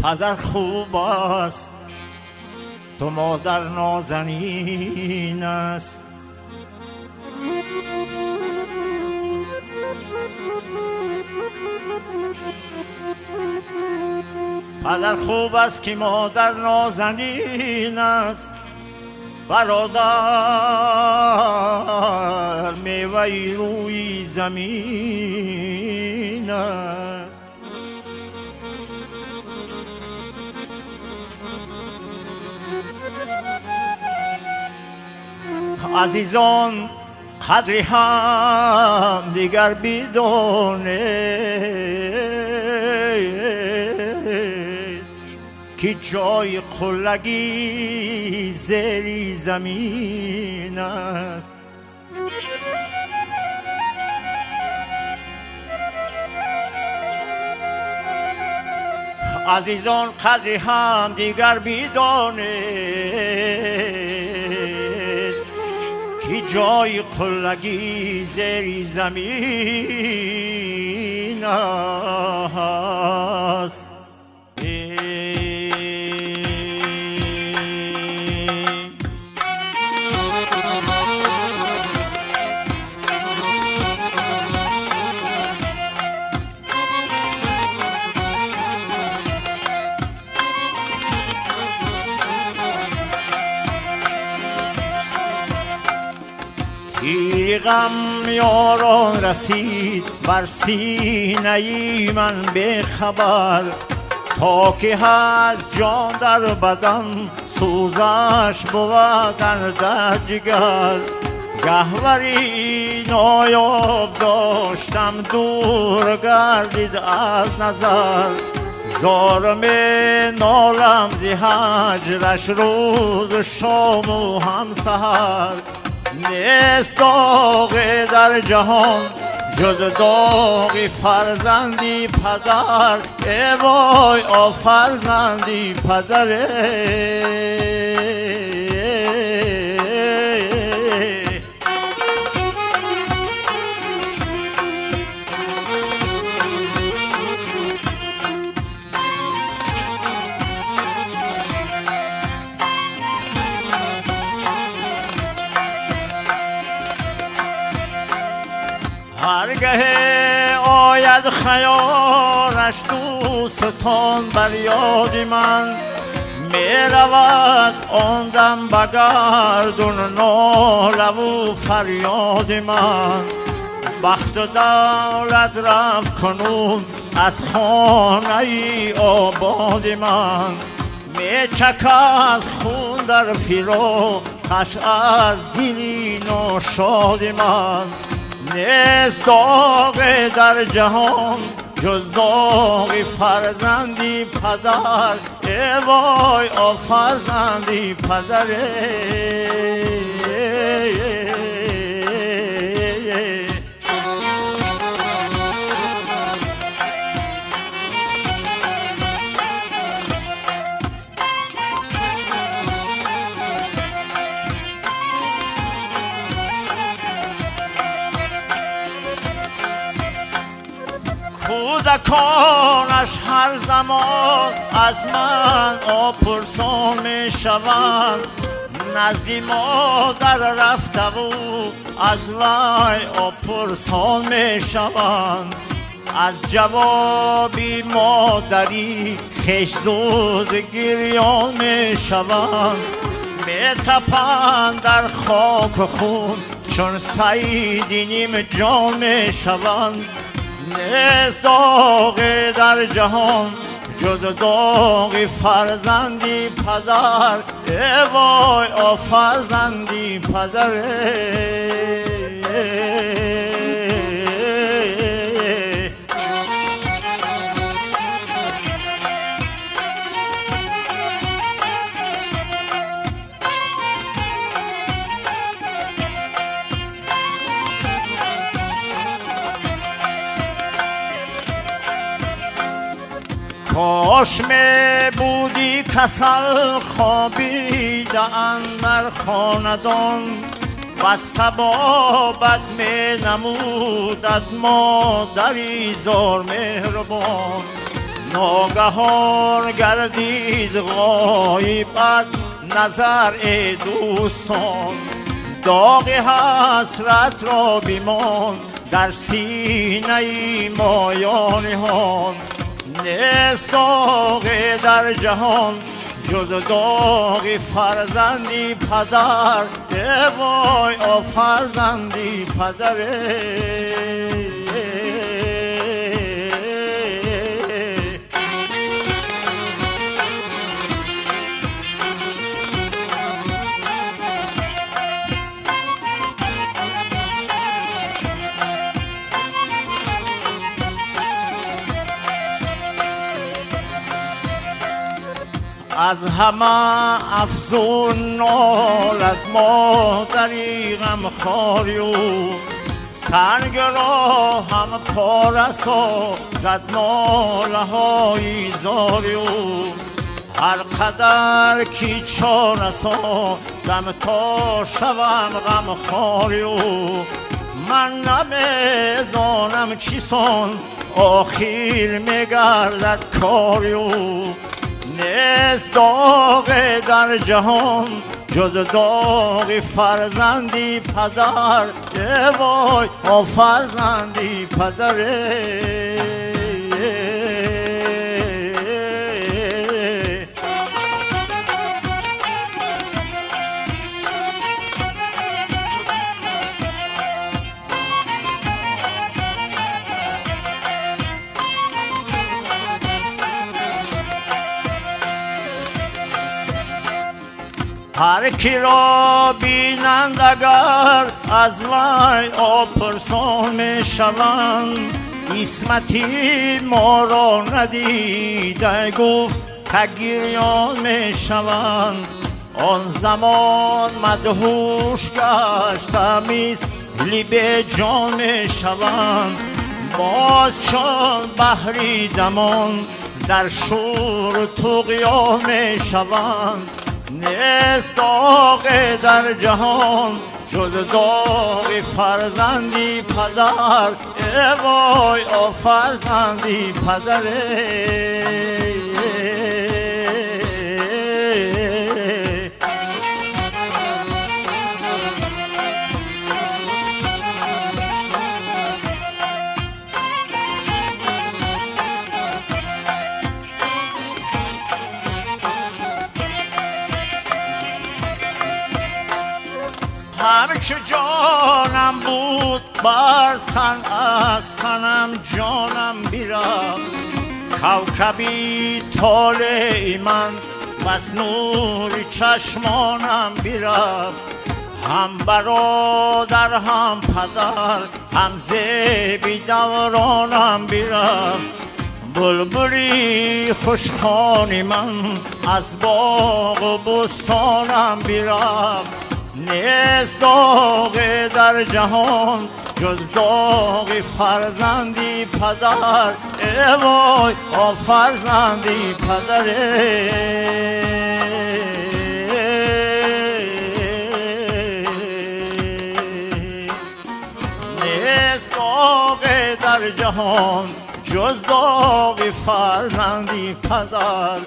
پدر خوب است تو مادر نازنین است. پدر خوب است که مادر نازنین است، برادر میوه روی زمین است. عزیزان قدری هم دیگر بدانید که جای قلگی زیر زمین است. عزیزان قدری هم دیگر بدانید که جای قلگی زیر زمین است. غم یاران رسید بر سینه ای من به خبر، تا که از جان در بدن سوزش بود در جگر. گهوری نایاب داشتم دور گردید از نظر، زارم نالم زی هجرش روز شام و هم سحر. نیست داغ در جهان جز داغ فرزندی پدر، ای وای آ فرزندی پدر. هرگه آید خیالش دوستان بر یاد من، می رود آن دم به گردون ناله و فریاد من. بخت و دولت رفت کنون از خانه ای آباد من، می چکد خون در فراقش از دلی ناشاد من. نیست داغ در جهان جز داغ فرزندی پدر، ای وای آ فرزندی پدر. کودکانش هر زمان از من آپرسان می شوند، نزدی مادر رفته و از وی آپرسان می شوند. از جوابی مادری خش زود گریان می شوند، می تپند در خاک و خون چون سیدی نیم جان می شوند. نیست داغ در جهان جز داغ فرزندی پدر، ای وای آ فرزندی پدر. کاش می بودی کسل خوابیده اندر خاندان، بس طبابت می نمودت مادری زار مهربان. ناگهان گردید غایب از نظر ای دوستان، داغ حسرت را بیمان در سینه مایانهان. نیست داغ در جهان جز داغ فرزندی پدر، ای وای آ فرزندی پدر. از همه افزون نالد مادری غمخواری و سنگ را هم پارسا زد ناله های زاری و هر قدر کی چاره سازم تا شوم غمخواری و من نمیدانم چیسان آخر میگردد کاری و نیست داغ در جهان جز داغ فرزندی پدر، ای وای آ فرزندی پدر. هر کی را بینند اگر از وی آپرسان می شوند، عصمتی ما را ندیده گفت که گریان می شوند. آن زمان مدهوش گشته مثل به جان می شوند، باز چون بحری دمان در شور طغیان می شوند. نیست داغ در جهان جز داغ فرزندی پدر، ای وای آ فرزندی پدر. همچه جانم بود بر تن از تنم جانم بیرفت، کوکبی طالع من بس نور چشمانم بیرفت. هم برادر هم پدر هم زیبی دورانم بیرفت، بلبلی خوشخوانی من از باغ و بستانم بیرفت. نیست داغ در جهان جز داغ فرزندی پدر، ای وای آ فرزندی پدر. نیست داغ در جهان جز داغ فرزندی پدر.